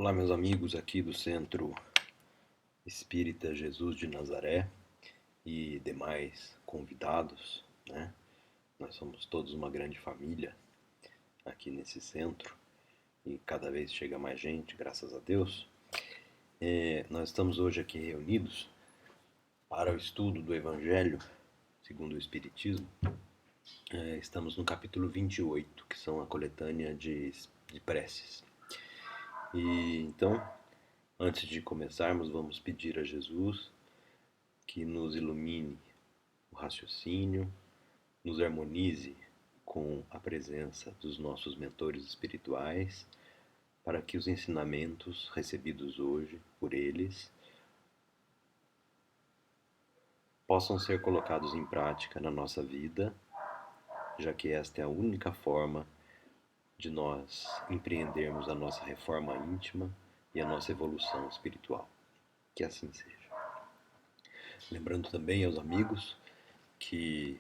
Olá, meus amigos aqui do Centro Espírita Jesus de Nazaré e demais convidados, né? Nós somos todos uma grande família aqui nesse centro e cada vez chega mais gente, graças a Deus. Nós estamos hoje aqui reunidos para o estudo do Evangelho segundo o Espiritismo. Estamos no capítulo 28, que são a coletânea de preces. E então, antes de começarmos, vamos pedir a Jesus que nos ilumine o raciocínio, nos harmonize com a presença dos nossos mentores espirituais, para que os ensinamentos recebidos hoje por eles possam ser colocados em prática na nossa vida, já que esta é a única forma de nós empreendermos a nossa reforma íntima e a nossa evolução espiritual. Que assim seja. Lembrando também aos amigos que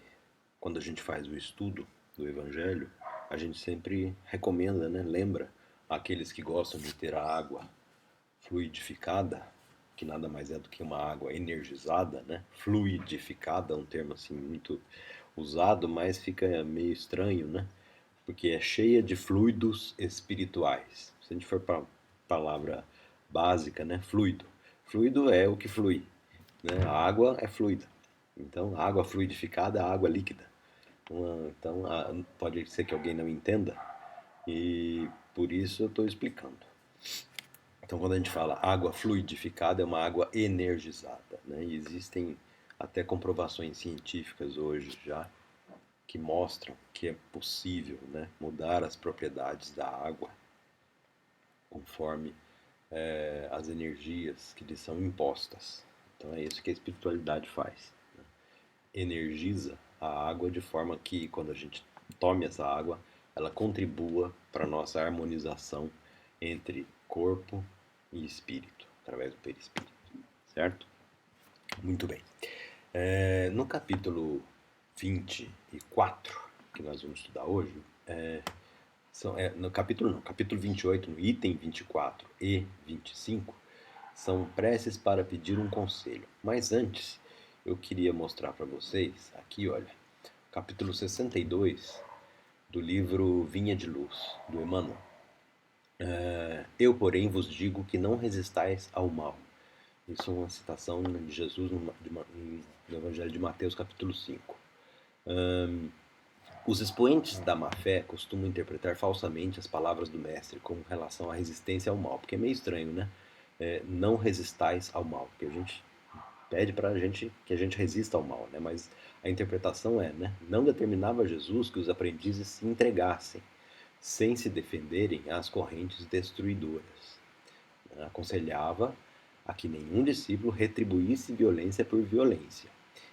quando a gente faz o estudo do Evangelho, a gente sempre recomenda, né? Lembra aqueles que gostam de ter a água fluidificada, que nada mais é do que uma água energizada, né? Fluidificada é um termo assim muito usado, mas fica meio estranho, né? Porque é cheia de fluidos espirituais. Se a gente for para a palavra básica, né? Fluido. Fluido é o que flui, né? A água é fluida. Então, a água fluidificada é a água líquida. Então, pode ser que alguém não entenda e por isso eu estou explicando. Então, quando a gente fala água fluidificada, é uma água energizada, né? E existem até comprovações científicas hoje já que mostram que é possível, né, mudar as propriedades da água conforme as energias que lhe são impostas. Então, é isso que a espiritualidade faz. Energiza a água de forma que, quando a gente tome essa água, ela contribua para a nossa harmonização entre corpo e espírito, através do perispírito, certo? Muito bem. No capítulo 24, que nós vamos estudar hoje, no capítulo não, capítulo 28, no item 24 e 25, são preces para pedir um conselho. Mas antes, eu queria mostrar para vocês, aqui olha, capítulo 62 do livro Vinha de Luz, do Emmanuel. Eu, porém, vos digo que não resistais ao mal. Isso é uma citação de Jesus no Evangelho de Mateus, capítulo 5. Os expoentes da má-fé costumam interpretar falsamente as palavras do mestre com relação à resistência ao mal, porque é meio estranho, né? Não resistais ao mal, porque a gente pede para a gente que a gente resista ao mal, né? Mas a interpretação é, né? Não determinava Jesus que os aprendizes se entregassem, sem se defenderem às correntes destruidoras. Aconselhava a que nenhum discípulo retribuísse violência por violência.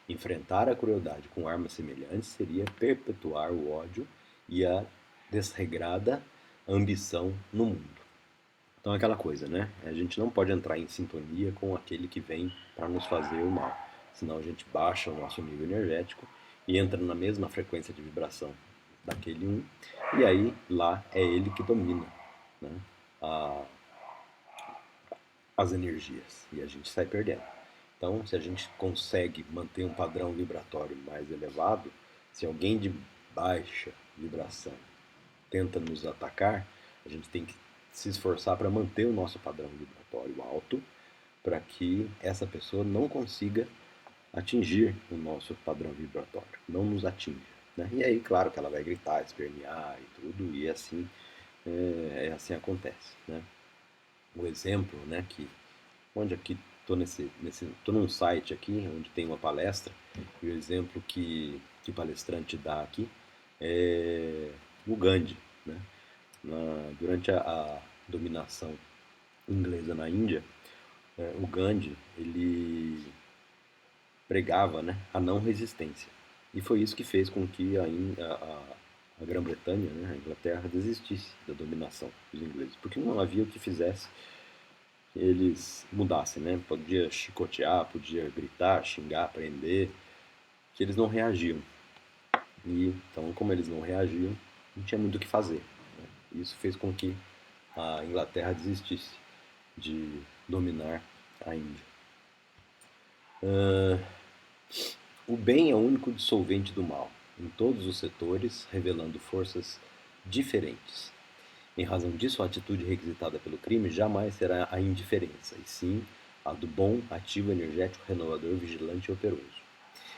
Enfrentar a crueldade com armas semelhantes seria perpetuar o ódio e a desregrada ambição no mundo. Então é aquela coisa, né? A gente não pode entrar em sintonia com aquele que vem para nos fazer o mal. Senão a gente baixa o nosso nível energético e entra na mesma frequência de vibração daquele um. E aí lá é ele que domina, né? As energias. E a gente sai perdendo. Então, se a gente consegue manter um padrão vibratório mais elevado, se alguém de baixa vibração tenta nos atacar, a gente tem que se esforçar para manter o nosso padrão vibratório alto, para que essa pessoa não consiga atingir o nosso padrão vibratório, não nos atinja. Né? E aí, claro que ela vai gritar, espernear e tudo, e assim, assim acontece. Né? O exemplo, né, que onde aqui tô num site aqui onde tem uma palestra e o exemplo que o palestrante dá aqui é o Gandhi, né? Durante a dominação inglesa na Índia, o Gandhi ele pregava, né, a não resistência e foi isso que fez com que a Grã-Bretanha, né, a Inglaterra desistisse da dominação dos ingleses, porque não havia o que fizesse eles mudassem, né? Podia chicotear, podia gritar, xingar, prender, que eles não reagiam. E então, como eles não reagiam, não tinha muito o que fazer. Né? Isso fez com que a Inglaterra desistisse. de dominar a Índia. O bem é o único dissolvente do mal, em todos os setores, revelando forças diferentes. Em razão disso, a atitude requisitada pelo crime jamais será a indiferença, e sim a do bom, ativo, energético, renovador, vigilante e operoso.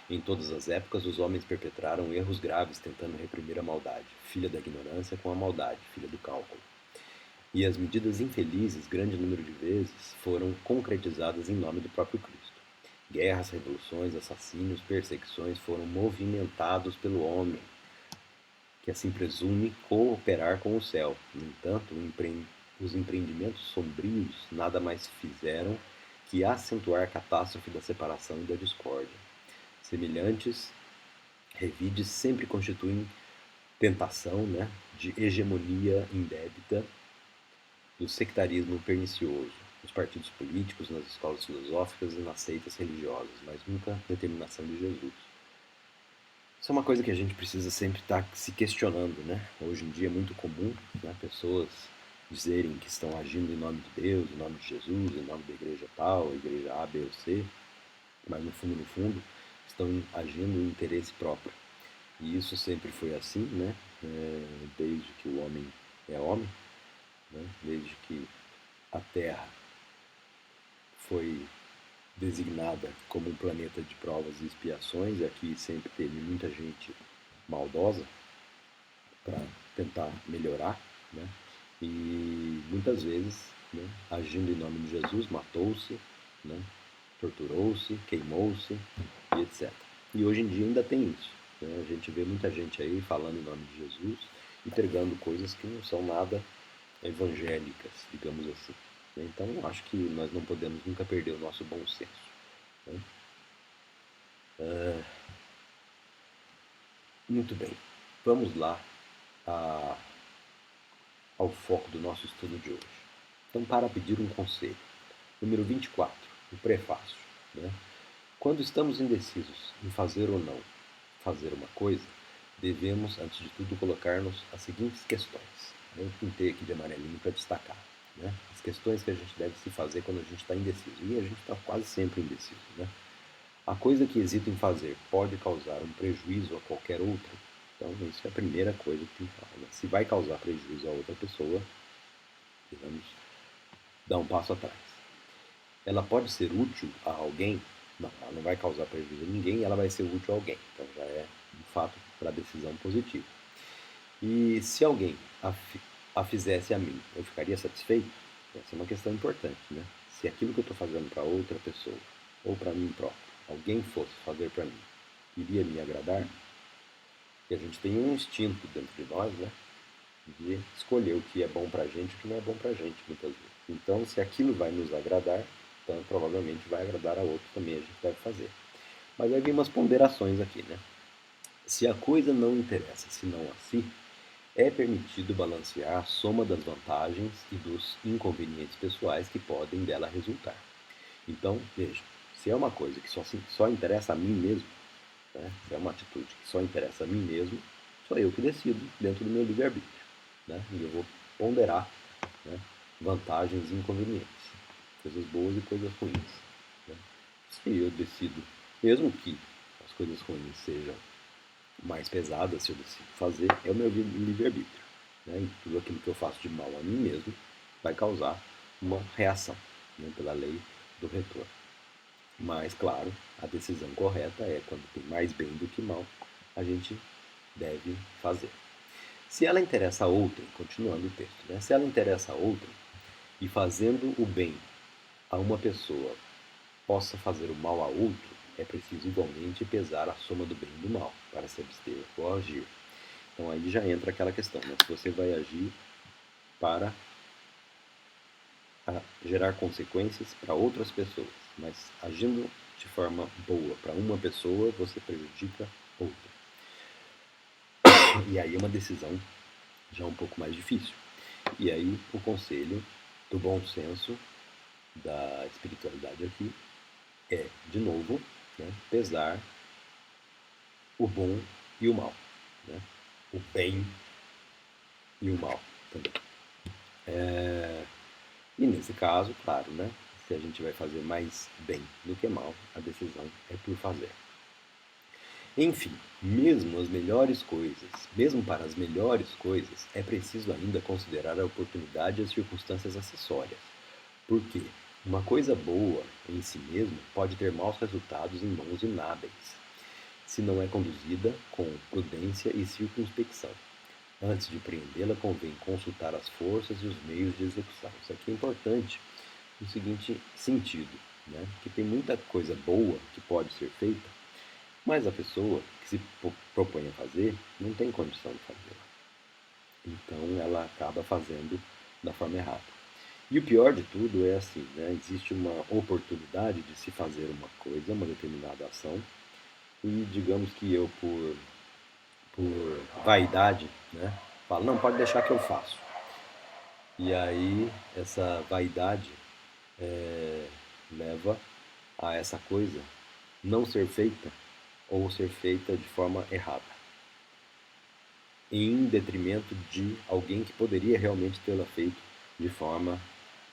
Em todas as épocas, os homens perpetraram erros graves tentando reprimir a maldade, filha da ignorância com a maldade, filha do cálculo. E as medidas infelizes, grande número de vezes, foram concretizadas em nome do próprio Cristo. Guerras, revoluções, assassínios, perseguições foram movimentados pelo homem, que assim presume cooperar com o céu. No entanto, os empreendimentos sombrios nada mais fizeram que acentuar a catástrofe da separação e da discórdia. Semelhantes revides sempre constituem tentação, de hegemonia indébita do sectarismo pernicioso nos partidos políticos, nas escolas filosóficas e nas seitas religiosas, mas nunca determinação de Jesus. Isso é uma coisa que a gente precisa sempre estar se questionando, né? Hoje em dia é muito comum, pessoas dizerem que estão agindo em nome de Deus, em nome de Jesus, em nome da igreja tal, igreja A, B ou C, mas no fundo, estão agindo em interesse próprio. E isso sempre foi assim, né? Desde que o homem é homem, né? Desde que a Terra foi designada como um planeta de provas e expiações, e aqui sempre teve muita gente maldosa para tentar melhorar, né? E muitas vezes, né, agindo em nome de Jesus, matou-se, né, torturou-se, queimou-se e etc. E hoje em dia ainda tem isso. Né? A gente vê muita gente aí falando em nome de Jesus e pregando coisas que não são nada evangélicas, digamos assim. Então, acho que nós não podemos nunca perder o nosso bom senso. Né? Muito bem, vamos lá ao foco do nosso estudo de hoje. Então, para pedir um conselho. Número 24, o prefácio. Né? Quando estamos indecisos em fazer ou não fazer uma coisa, devemos, antes de tudo, colocar-nos as seguintes questões. Eu pintei aqui de amarelinho para destacar. Né? As questões que a gente deve se fazer quando a gente está indeciso. E a gente está quase sempre indeciso. Né? A coisa que hesito em fazer pode causar um prejuízo a qualquer outra? Então, isso é a primeira coisa que tem que falar. Né? Se vai causar prejuízo a outra pessoa, devemos dar um passo atrás. Ela pode ser útil a alguém? Não, ela não vai causar prejuízo a ninguém, ela vai ser útil a alguém. Então, já é um fato para a decisão positiva. E se alguém a fizesse a mim, eu ficaria satisfeito? Essa é uma questão importante, né? Se aquilo que eu estou fazendo para outra pessoa, ou para mim próprio, alguém fosse fazer para mim, iria me agradar? E a gente tem um instinto dentro de nós, né? De escolher o que é bom pra gente e o que não é bom pra gente, muitas vezes. Então, se aquilo vai nos agradar, então provavelmente vai agradar a outro também, a gente deve fazer. Mas aí vem umas ponderações aqui, né? Se a coisa não interessa senão a si, é permitido balancear a soma das vantagens e dos inconvenientes pessoais que podem dela resultar. Então, veja, se é uma coisa que só interessa a mim mesmo, né? Se é uma atitude que só interessa a mim mesmo, sou eu que decido dentro do meu livre-arbítrio. Né? E eu vou ponderar, né, vantagens e inconvenientes, coisas boas e coisas ruins. Né? Se eu decido, mesmo que as coisas ruins sejam mais pesadas, se eu decido fazer, é o meu livre-arbítrio. Né? E tudo aquilo que eu faço de mal a mim mesmo vai causar uma reação, né, pela lei do retorno. Mas, claro, a decisão correta é quando tem mais bem do que mal, a gente deve fazer. Se ela interessa a outrem, continuando o texto, né? Se ela interessa a outrem e fazendo o bem a uma pessoa possa fazer o mal a outro, é preciso igualmente pesar a soma do bem e do mal para se abster ou agir. Então aí já entra aquela questão, né? Se você vai agir para gerar consequências para outras pessoas, mas agindo de forma boa para uma pessoa, você prejudica outra. E aí é uma decisão já um pouco mais difícil. E aí o conselho do bom senso, da espiritualidade aqui, é, de novo, né, pesar o bom e o mal. Né? O bem e o mal também. E nesse caso, claro, né? Se a gente vai fazer mais bem do que mal, a decisão é por fazer. Enfim, mesmo para as melhores coisas, é preciso ainda considerar a oportunidade e as circunstâncias acessórias. Por quê? Uma coisa boa em si mesma pode ter maus resultados em mãos inábeis, se não é conduzida com prudência e circunspecção. Antes de empreendê-la, convém consultar as forças e os meios de execução. Isso aqui é importante no seguinte sentido, né? Que tem muita coisa boa que pode ser feita, mas a pessoa que se propõe a fazer não tem condição de fazê-la. Então ela acaba fazendo da forma errada. E o pior de tudo é assim, né? Existe uma oportunidade de se fazer uma coisa, uma determinada ação, e digamos que eu, por vaidade, né, falo, não, pode deixar que eu faço. E aí essa vaidade leva a essa coisa não ser feita ou ser feita de forma errada, em detrimento de alguém que poderia realmente tê-la feito de forma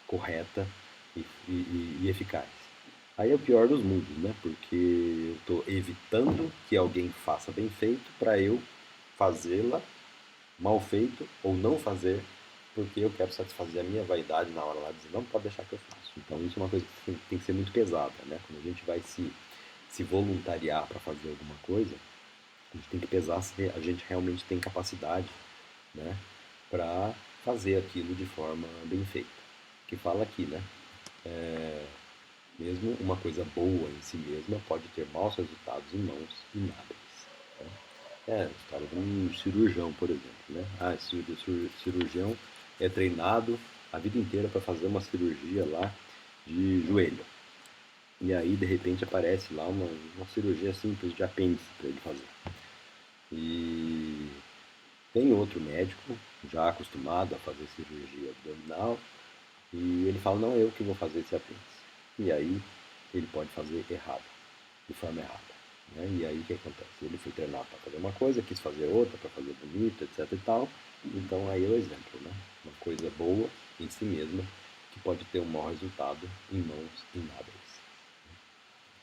correta e eficaz. Aí é o pior dos mundos, né? Porque eu estou evitando que alguém faça bem feito para eu fazê-la mal feito ou não fazer porque eu quero satisfazer a minha vaidade na hora lá de dizer, não pode deixar que eu faço. Então isso é uma coisa que tem que ser muito pesada, né? Quando a gente vai se voluntariar para fazer alguma coisa, a gente tem que pesar se a gente realmente tem capacidade, né, para fazer aquilo de forma bem feita. Que fala aqui, né? Mesmo uma coisa boa em si mesma pode ter maus resultados em mãos inábeis. Né? É a história de um cirurgião, por exemplo. Né? Esse cirurgião é treinado a vida inteira para fazer uma cirurgia lá de joelho. E aí, de repente, aparece lá uma cirurgia simples de apêndice para ele fazer. E tem outro médico já acostumado a fazer cirurgia abdominal e ele fala, não, eu que vou fazer esse apêndice. E aí ele pode fazer errado, de forma errada. Né? E aí o que acontece? Ele foi treinado para fazer uma coisa, quis fazer outra, para fazer bonito, etc e tal. Então aí é o exemplo, né? Uma coisa boa em si mesma que pode ter um mau resultado em mãos inábeis.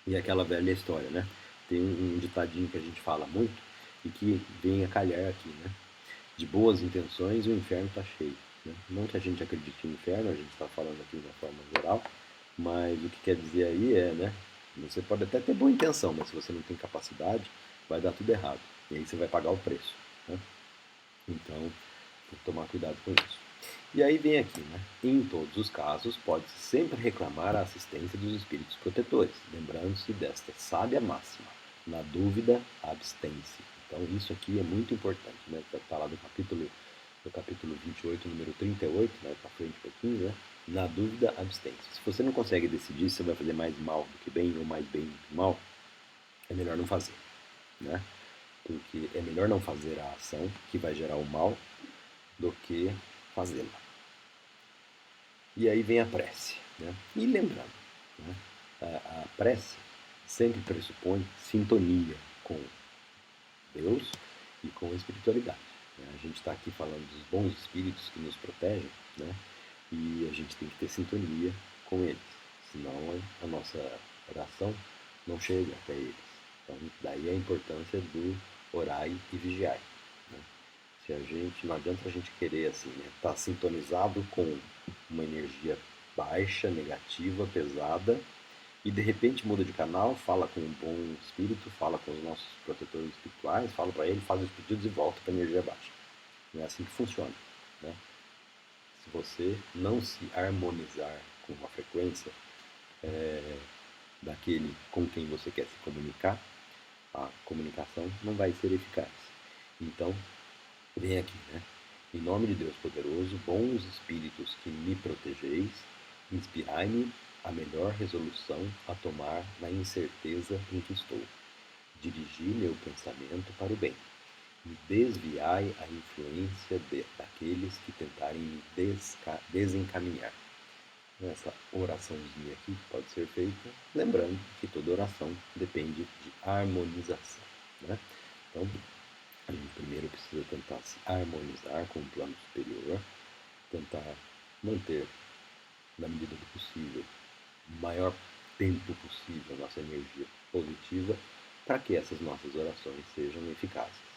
E aquela velha história, né? Tem um ditadinho que a gente fala muito e que vem a calhar aqui, né? De boas intenções o inferno está cheio. Né? Não que a gente acredite no inferno, a gente está falando aqui de uma forma geral, mas o que quer dizer aí é, né? Você pode até ter boa intenção, mas se você não tem capacidade, vai dar tudo errado. E aí você vai pagar o preço. Né? Então, tem que tomar cuidado com isso. E aí vem aqui, né? Em todos os casos, pode-se sempre reclamar a assistência dos espíritos protetores, lembrando-se desta sábia máxima. Na dúvida, abstém-se. Então, isso aqui é muito importante, né? Está lá no capítulo 28, número 38, né? Para frente um pouquinho, né? Na dúvida, abstém-se. Se você não consegue decidir se você vai fazer mais mal do que bem ou mais bem do que mal, é melhor não fazer, né? Porque é melhor não fazer a ação que vai gerar o mal do que fazê-la. E aí vem a prece. Né? E lembrando, né? A prece sempre pressupõe sintonia com Deus e com a espiritualidade. Né? A gente está aqui falando dos bons espíritos que nos protegem, né? E a gente tem que ter sintonia com eles, senão a nossa oração não chega até eles. Então, daí a importância do orai e vigiai. Né? Se a gente, não adianta a gente querer assim, né, estar sintonizado com uma energia baixa, negativa, pesada, e de repente muda de canal, fala com um bom espírito, fala com os nossos protetores espirituais, fala para ele, faz os pedidos e volta para a energia baixa. Não é assim que funciona. Né? Se você não se harmonizar com a frequência daquele com quem você quer se comunicar, a comunicação não vai ser eficaz. Então, vem aqui, né? Em nome de Deus poderoso, bons espíritos que me protegeis, inspirai-me a melhor resolução a tomar na incerteza em que estou. Dirigi meu pensamento para o bem. E desviai a influência daqueles que tentarem me desencaminhar. Essa oraçãozinha aqui pode ser feita, lembrando que toda oração depende de harmonização. Né? Então, a gente primeiro precisa tentar se harmonizar com o plano superior, tentar manter na medida do possível, o maior tempo possível, nossa energia positiva, para que essas nossas orações sejam eficazes.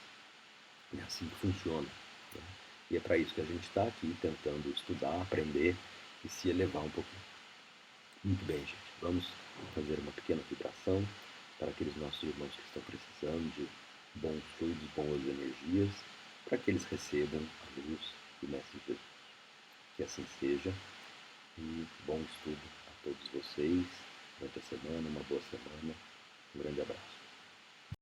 É assim que funciona. Né? E é para isso que a gente está aqui tentando estudar, aprender e se elevar um pouquinho. Muito bem, gente. Vamos fazer uma pequena vibração para aqueles nossos irmãos que estão precisando de bons fluidos, boas energias, para que eles recebam a luz do Mestre Jesus. Que assim seja. E bom estudo a todos vocês durante a semana, uma boa semana. Um grande abraço.